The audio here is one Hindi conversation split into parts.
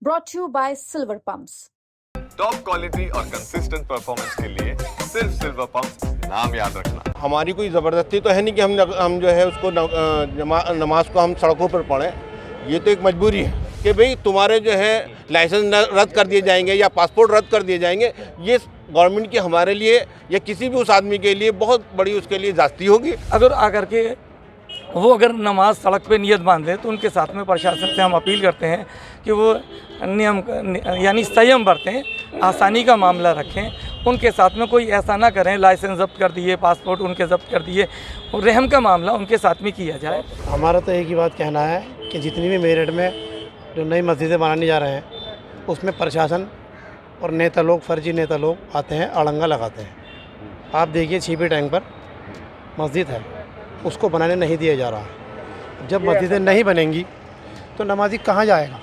brought to you by Silver Pumps. Top quality और कंसिस्टेंट परफॉर्मेंस के लिए सिर्फ सिल्वर पंप नाम याद रखना। हमारी कोई ज़बरदस्ती तो है नहीं कि हम जो है उसको नमाज को हम सड़कों पर पढ़ें। ये तो एक मजबूरी है कि भाई तुम्हारे जो है लाइसेंस रद्द कर दिए जाएंगे या पासपोर्ट रद्द कर दिए जाएंगे। ये गवर्नमेंट की हमारे लिए या किसी भी उस आदमी के लिए बहुत बड़ी उसके लिए ज़्यादती होगी। अगर आकर के वो अगर नमाज सड़क पे नियत बांध दे तो उनके साथ में प्रशासन से हम अपील करते हैं कि वो नियम यानी संयम बरतें, आसानी का मामला रखें। उनके साथ में कोई ऐसा ना करें लाइसेंस जब्त कर दिए, पासपोर्ट उनके जब्त कर दिए, और रहम का मामला उनके साथ में किया जाए। हमारा तो एक ही बात कहना है कि जितनी भी मेरठ में जो नई मस्जिदें बनाने जा रहे हैं उसमें प्रशासन और नेता लोग, फर्जी नेता लोग आते हैं, अड़ंगा लगाते हैं। आप देखिए छिपी टैंक पर मस्जिद है, उसको बनाने नहीं दिया जा रहा। जब मस्जिदें नहीं बनेंगी तो नमाजी कहाँ जाएगा?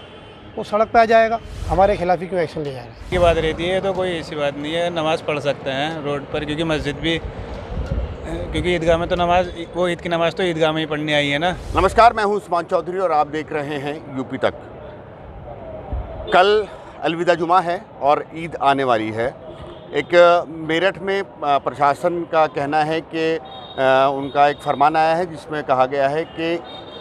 वो सड़क पे आ जाएगा। हमारे खिलाफ ही क्यों एक्शन लिया जा रहा है? की बात रहती है तो कोई ऐसी बात नहीं है, नमाज़ पढ़ सकते हैं रोड पर, क्योंकि मस्जिद भी, क्योंकि ईदगाह में तो नमाज, वो ईद की नमाज़ तो ईदगाह में ही पढ़नी आई है ना। नमस्कार, मैं हूं उस्मान चौधरी और आप देख रहे हैं यूपी तक। कल अलविदा जुमा है और ईद आने वाली है। एक मेरठ में प्रशासन का कहना है कि उनका एक फरमान आया है जिसमें कहा गया है कि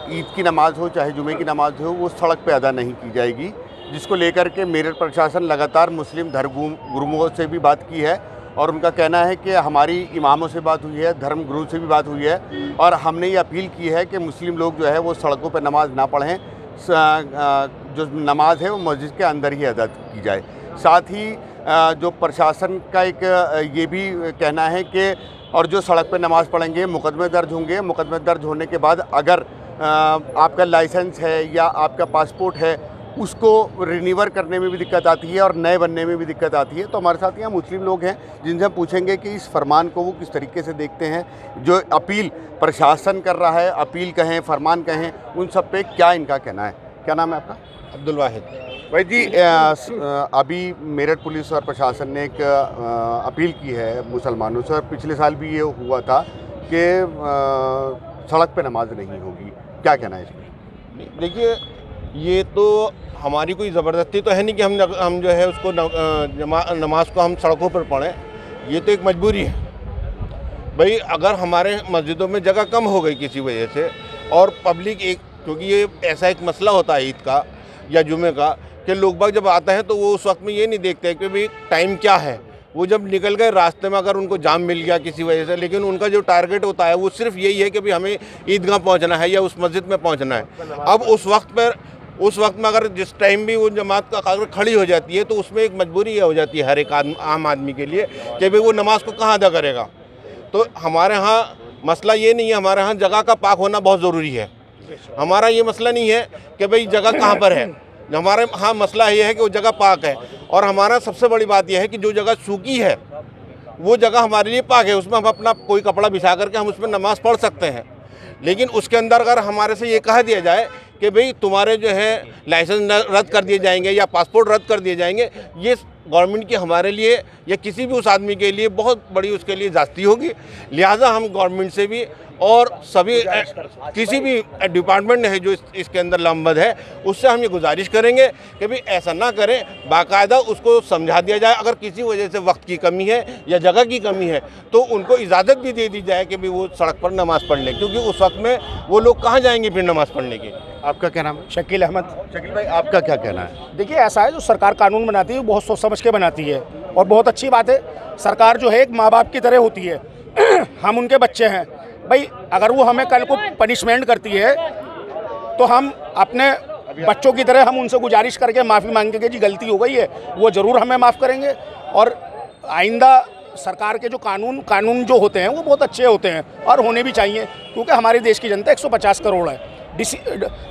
ईद की नमाज़ हो चाहे जुमे की नमाज़ हो वो सड़क पे अदा नहीं की जाएगी, जिसको लेकर के मेरठ प्रशासन लगातार मुस्लिम धर्म गुरुओं से भी बात की है और उनका कहना है कि हमारी इमामों से बात हुई है, धर्म गुरु से भी बात हुई है और हमने ये अपील की है कि मुस्लिम लोग जो है वो सड़कों पर नमाज़ ना पढ़ें, जो नमाज है वो मस्जिद के अंदर ही अदा की जाए। साथ ही जो प्रशासन का एक ये भी कहना है कि और जो सड़क पे नमाज़ पढ़ेंगे मुकदमे दर्ज होंगे। मुकदमे दर्ज होने के बाद अगर आपका लाइसेंस है या आपका पासपोर्ट है उसको रिन्यूअर करने में भी दिक्कत आती है और नए बनने में भी दिक्कत आती है। तो हमारे साथ यहाँ मुस्लिम लोग हैं जिनसे हम पूछेंगे कि इस फरमान को वो किस तरीके से देखते हैं। जो अपील प्रशासन कर रहा है, अपील कहें, फरमान कहें, उन सब पे क्या इनका कहना है। क्या नाम है आपका? अब्दुल वाहिद। भाई जी, अभी मेरठ पुलिस और प्रशासन ने एक अपील की है मुसलमानों से, और पिछले साल भी ये हुआ था कि सड़क पे नमाज नहीं होगी। क्या कहना है इसमें? देखिए, ये तो हमारी कोई ज़बरदस्ती तो है नहीं कि हम जो है उसको नमाज को हम सड़कों पर पढ़ें। ये तो एक मजबूरी है। भाई अगर हमारे मस्जिदों में जगह कम हो गई किसी वजह से और पब्लिक एक, क्योंकि ये ऐसा एक मसला होता है ईद का या जुमे का कि लोग बाग जब आते हैं तो वो उस वक्त में ये नहीं देखते कि भाई टाइम क्या है। वो जब निकल गए रास्ते में, अगर उनको जाम मिल गया किसी वजह से, लेकिन उनका जो टारगेट होता है वो सिर्फ यही है कि भाई हमें ईदगाह पहुंचना है या उस मस्जिद में पहुंचना है। अब उस वक्त में अगर जिस टाइम भी वो जमात का अगर खड़ी हो जाती है तो उसमें एक मजबूरी हो जाती है हर एक आम आदमी के लिए कि भाई वो नमाज को कहाँ अदा करेगा। तो हमारे यहाँ मसला ये नहीं है, हमारे यहाँ जगह का पाक होना बहुत ज़रूरी है। हमारा ये मसला नहीं है कि भाई जगह कहाँ पर है, हमारे हाँ मसला ये है कि वो जगह पाक है। और हमारा सबसे बड़ी बात यह है कि जो जगह सूखी है वो जगह हमारे लिए पाक है, उसमें हम अपना कोई कपड़ा बिछा करके हम उसमें नमाज पढ़ सकते हैं। लेकिन उसके अंदर अगर हमारे से ये कह दिया जाए कि भाई तुम्हारे जो है लाइसेंस रद्द कर दिए जाएंगे या पासपोर्ट रद्द कर दिए जाएंगे, ये गवर्नमेंट की हमारे लिए या किसी भी उस आदमी के लिए बहुत बड़ी उसके लिए ज़्यादती होगी। लिहाजा हम गवर्नमेंट से भी और सभी किसी भी डिपार्टमेंट है जो इसके अंदर लंबद है उससे हम ये गुजारिश करेंगे कि भाई ऐसा ना करें, बाकायदा उसको समझा दिया जाए। अगर किसी वजह से वक्त की कमी है या जगह की कमी है तो उनको इजाज़त भी दे दी जाए कि भाई वो सड़क पर नमाज़ पढ़ लें, क्योंकि उस वक्त में वो लोग कहाँ जाएंगे फिर नमाज़ पढ़ने के। आपका क्या नाम है? शकील अहमद। शकील भाई, आपका क्या कहना है? देखिए, ऐसा है, जो सरकार कानून बनाती है वो बहुत सोच समझ के बनाती है और बहुत अच्छी बात है। सरकार जो है एक माँ बाप की तरह होती है। हम उनके बच्चे हैं। भाई अगर वो हमें कल को पनिशमेंट करती है तो हम अपने बच्चों की तरह हम उनसे गुजारिश करके माफ़ी मांगेंगे कि जी गलती हो गई है, वो ज़रूर हमें माफ़ करेंगे। और आइंदा सरकार के जो कानून जो होते हैं वो बहुत अच्छे होते हैं और होने भी चाहिए, क्योंकि हमारे देश की जनता 150 करोड़ है।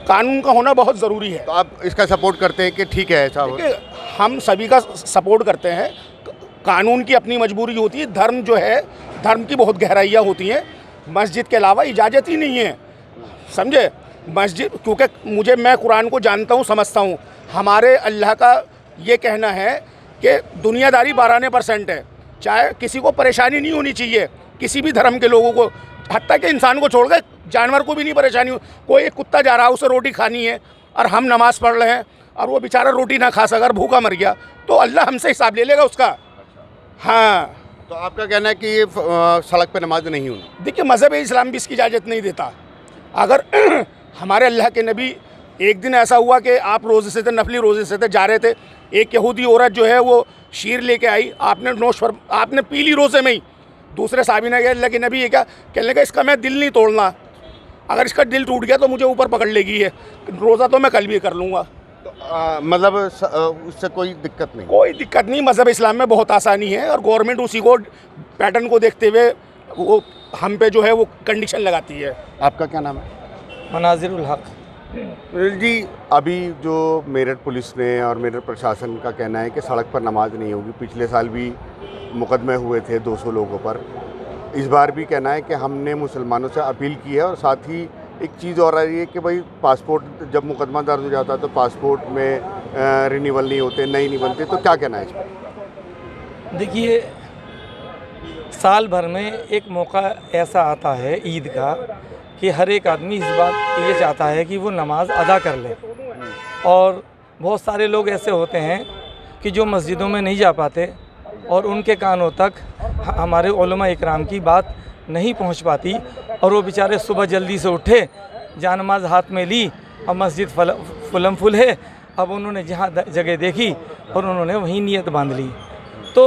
कानून का होना बहुत ज़रूरी है। तो आप इसका सपोर्ट करते हैं कि ठीक है ऐसा हो? हम सभी का सपोर्ट करते हैं। कानून की अपनी मजबूरी होती है, धर्म जो है, धर्म की बहुत गहराइयाँ होती हैं। मस्जिद के अलावा इजाज़त ही नहीं है, समझे। मस्जिद, क्योंकि मैं कुरान को जानता हूँ, समझता हूँ। हमारे अल्लाह का ये कहना है कि दुनियादारी 92% है। चाहे किसी को परेशानी नहीं होनी चाहिए, किसी भी धर्म के लोगों को, हत्ता के इंसान को छोड़ गए जानवर को भी नहीं परेशानी हो। कोई एक कुत्ता जा रहा है, उसे रोटी खानी है और हम नमाज़ पढ़ रहे हैं, और वो बेचारा रोटी ना खा सका, भूखा मर गया, तो अल्लाह हमसे हिसाब ले लेगा उसका। हाँ, तो आपका कहना है कि ये सड़क पे नमाज नहीं होनी? देखिए मज़हब इस्लाम भी इसकी इजाज़त नहीं देता। अगर हमारे अल्लाह के नबी, एक दिन ऐसा हुआ कि आप रोज़े से थे, नफली रोज़े से थे, जा रहे थे, एक यहूदी औरत जो है वो शीर लेके आई, आपने पी ली रोज़े में ही। दूसरे साहबी ने कहा अल्लाह के नबी ये क्या, कहने लगा इसका मैं दिल नहीं तोड़ना, अगर इसका दिल टूट गया तो मुझे ऊपर पकड़ लेगी, है रोज़ा तो मैं कल भी कर लूँगा। तो मतलब उससे कोई दिक्कत नहीं? कोई दिक्कत नहीं, मज़हब इस्लाम में बहुत आसानी है, और गवर्नमेंट उसी को पैटर्न को देखते हुए वो हम पे जो है वो कंडीशन लगाती है। आपका क्या नाम है? मनाजिरुल हक। जी, अभी जो मेरठ पुलिस ने और मेरठ प्रशासन का कहना है कि सड़क पर नमाज नहीं होगी। पिछले साल भी मुकदमे हुए थे 200 लोगों पर। इस बार भी कहना है कि हमने मुसलमानों से अपील की है, और साथ ही एक चीज़ और आ रही है कि भाई पासपोर्ट जब मुकदमा दर्ज हो जाता है तो पासपोर्ट में रिन्यूअल नहीं होते, नई नहीं बनते, तो क्या कहना है इस पर? देखिए, साल भर में एक मौका ऐसा आता है ईद का कि हर एक आदमी इस बात ये चाहता है कि वो नमाज अदा कर ले, और बहुत सारे लोग ऐसे होते हैं कि जो मस्जिदों में नहीं जा पाते और उनके कानों तक हमारे उलमा इकराम की बात नहीं पहुंच पाती, और वो बेचारे सुबह जल्दी से उठे, जानमाज हाथ में ली, और मस्जिद फुलम फुल है, अब उन्होंने जहाँ जगह देखी और उन्होंने वहीं नियत बांध ली। तो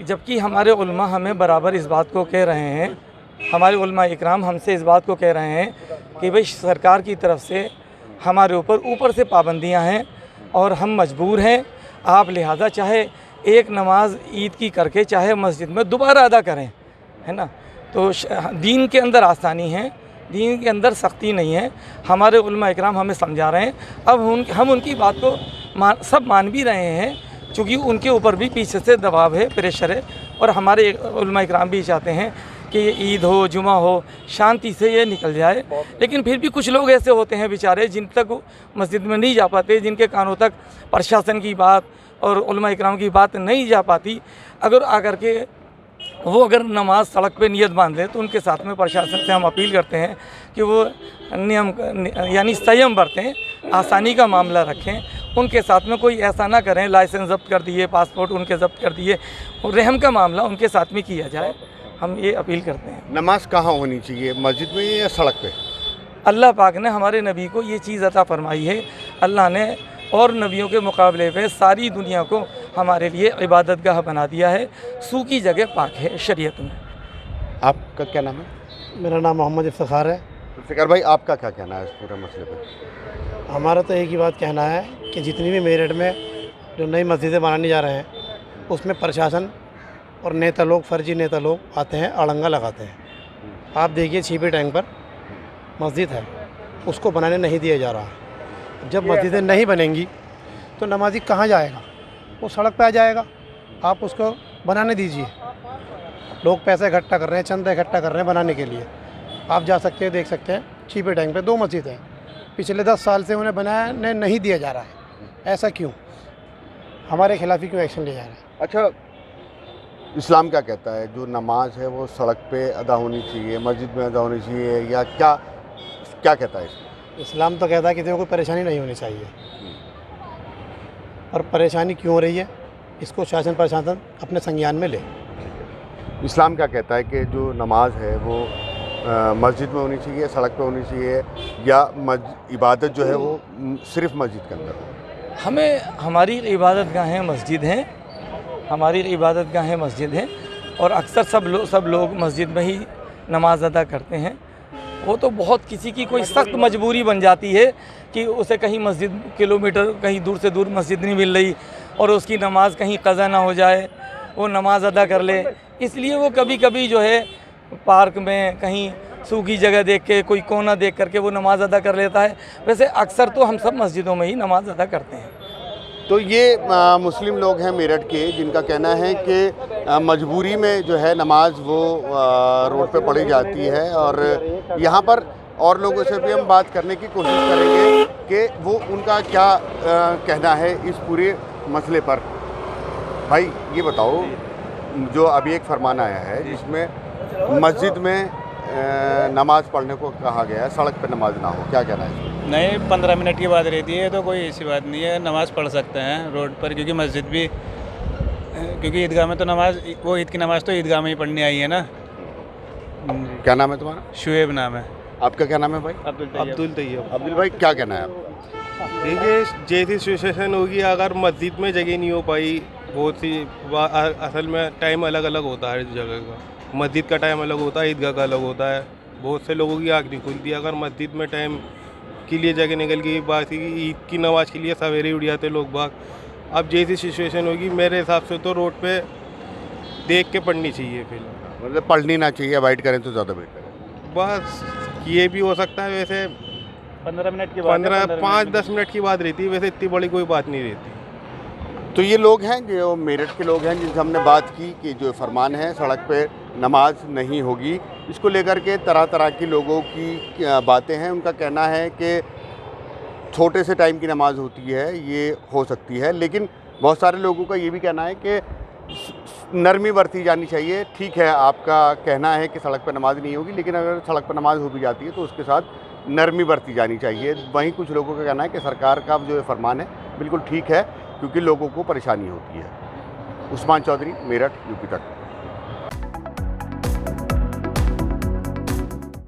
जबकि हमारे उलमा हमें बराबर इस बात को कह रहे हैं, हमारे उलमा इकराम हमसे इस बात को कह रहे हैं कि भाई सरकार की तरफ से हमारे ऊपर से पाबंदियां हैं और हम मजबूर हैं, आप लिहाजा चाहे एक नमाज ईद की करके चाहे मस्जिद में दोबारा अदा करें, है ना। तो दीन के अंदर आसानी है, दीन के अंदर सख्ती नहीं है। हमारे उलमा इकराम हमें समझा रहे हैं, अब हम उनकी बात को सब मान भी रहे हैं, क्योंकि उनके ऊपर भी पीछे से दबाव है, प्रेशर है, और हमारे उलमा इकराम भी चाहते हैं कि ये ईद हो, जुमा हो, शांति से ये निकल जाए। लेकिन फिर भी कुछ लोग ऐसे होते हैं बेचारे जिन तक मस्जिद में नहीं जा पाते, जिनके कानों तक प्रशासन की बात और उलमा इकराम की बात नहीं जा पाती। अगर आकर के वो अगर नमाज सड़क पे नियत बांध ले, तो उनके साथ में प्रशासन से हम अपील करते हैं कि वो नियम यानी संयम बरतें, आसानी का मामला रखें, उनके साथ में कोई ऐसा ना करें लाइसेंस जब्त कर दिए, पासपोर्ट उनके जब्त कर दिए, और रहम का मामला उनके साथ में किया जाए, हम ये अपील करते हैं। नमाज कहाँ होनी चाहिए, मस्जिद में या सड़क पे? अल्लाह पाक ने हमारे नबी को ये चीज़ अता फरमाई है। अल्लाह ने और नबियों के मुकाबले में सारी दुनिया को हमारे लिए इबादत गाह बना दिया है, सूखी जगह पाक है शरीयत में। आपका क्या नाम है? मेरा नाम मोहम्मद इफ्तिखार है। इफ्तिखार भाई, आपका क्या कहना है इस पूरे मसले पर? हमारा तो एक ही बात कहना है कि जितनी भी मेरठ में जो नई मस्जिदें बनाने जा रहे हैं, उसमें प्रशासन और नेता लोग, फर्जी नेता लोग आते हैं, अड़ंगा लगाते हैं। आप देखिए छीपी टैंक पर मस्जिद है, उसको बनाने नहीं दिया जा रहा। जब मस्जिदें नहीं बनेंगी तो नमाजी कहाँ जाएगा? वो सड़क पे आ जाएगा। आप उसको बनाने दीजिए। लोग पैसे इकट्ठा कर रहे हैं, चंदा इकट्ठा कर रहे हैं बनाने के लिए। आप जा सकते हैं, देख सकते हैं, छीपे टैंक पे 2 मस्जिद हैं, पिछले 10 साल से उन्हें बनाने नहीं दिया जा रहा है। ऐसा क्यों? हमारे खिलाफ ही क्यों एक्शन लिया जा रहा है? अच्छा, इस्लाम क्या कहता है, जो नमाज है वो सड़क पे अदा होनी चाहिए, मस्जिद में अदा होनी चाहिए, या क्या कहता है? इस्लाम तो कहता है कि देखो कोई परेशानी नहीं होनी चाहिए, और परेशानी क्यों हो रही है इसको शासन प्रशासन अपने संज्ञान में ले। इस्लाम क्या कहता है कि जो नमाज है वो मस्जिद में होनी चाहिए, सड़क पे होनी चाहिए, या इबादत जो है वो सिर्फ मस्जिद के अंदर हो? हमें हमारी इबादत गाहें मस्जिद हैं, हमारी इबादत गाहें मस्जिद हैं, और अक्सर सब लोग मस्जिद में ही नमाज अदा करते हैं। वो तो बहुत किसी की कोई सख्त मजबूरी बन जाती है कि उसे कहीं मस्जिद किलोमीटर कहीं दूर से दूर मस्जिद नहीं मिल रही, और उसकी नमाज कहीं क़ज़ा ना हो जाए, वो नमाज अदा कर ले, इसलिए वो कभी कभी जो है पार्क में कहीं सूखी जगह देख के, कोई कोना देख करके वो नमाज अदा कर लेता है। वैसे अक्सर तो हम सब मस्जिदों में ही नमाज अदा करते हैं। तो ये मुस्लिम लोग हैं मेरठ के, जिनका कहना है कि मजबूरी में जो है नमाज वो रोड पे पढ़ी जाती है, और यहाँ पर और लोगों से भी हम बात करने की कोशिश करेंगे कि वो उनका क्या कहना है इस पूरे मसले पर। भाई ये बताओ, जो अभी एक फरमान आया है जिसमें मस्जिद में नमाज पढ़ने को कहा गया है, सड़क पे नमाज ना हो, क्या कहना है इसमें? नहीं, 15 मिनट की बात रहती है, तो कोई ऐसी बात नहीं है, नमाज़ पढ़ सकते हैं रोड पर, क्योंकि मस्जिद भी, क्योंकि ईदगाह में तो नमाज, वो ईद की नमाज़ तो ईदगाह में ही पढ़नी आई है ना। क्या नाम है तुम्हारा? शुएब नाम है। आपका क्या नाम है भाई? अब्दुल तैयब। अब्दुल भाई, क्या कहना है आपका? देखिए, जैसी सिचुएशन होगी, अगर मस्जिद में जगह नहीं हो पाई, बहुत सी असल में टाइम अलग अलग होता है, हर जगह का मस्जिद का टाइम अलग होता है, ईदगाह का अलग होता है। बहुत से लोगों की आँख नहीं खुलती। अगर मस्जिद में टाइम के लिए जगह निकल गई, बाकी ईद की नमाज के लिए सवेरे उठ जाते लोग बाग। अब जैसी सिचुएशन होगी, मेरे हिसाब से तो रोड पे देख के पढ़नी चाहिए। फिर मतलब पढ़नी ना चाहिए, अवॉइड करें तो ज़्यादा बेहतर है। बस ये भी हो सकता है। वैसे 15 मिनट की बात, 5-10 मिनट की बात रहती है, वैसे इतनी बड़ी कोई बात नहीं रहती। तो ये लोग हैं जो मेरठ के लोग हैं जिनसे हमने बात की कि जो फरमान है सड़क पे नमाज नहीं होगी, इसको लेकर के तरह तरह के लोगों की बातें हैं। उनका कहना है कि छोटे से टाइम की नमाज होती है, ये हो सकती है, लेकिन बहुत सारे लोगों का ये भी कहना है कि नरमी बरती जानी चाहिए। ठीक है, आपका कहना है कि सड़क पर नमाज नहीं होगी, लेकिन अगर सड़क पर नमाज हो भी जाती है तो उसके साथ नरमी बरती जानी चाहिए। वहीं कुछ लोगों का कहना है कि सरकार का जो फरमान है बिल्कुल ठीक है, क्योंकि लोगों को परेशानी होती है। उस्मान चौधरी, मेरठ, यूपी तक।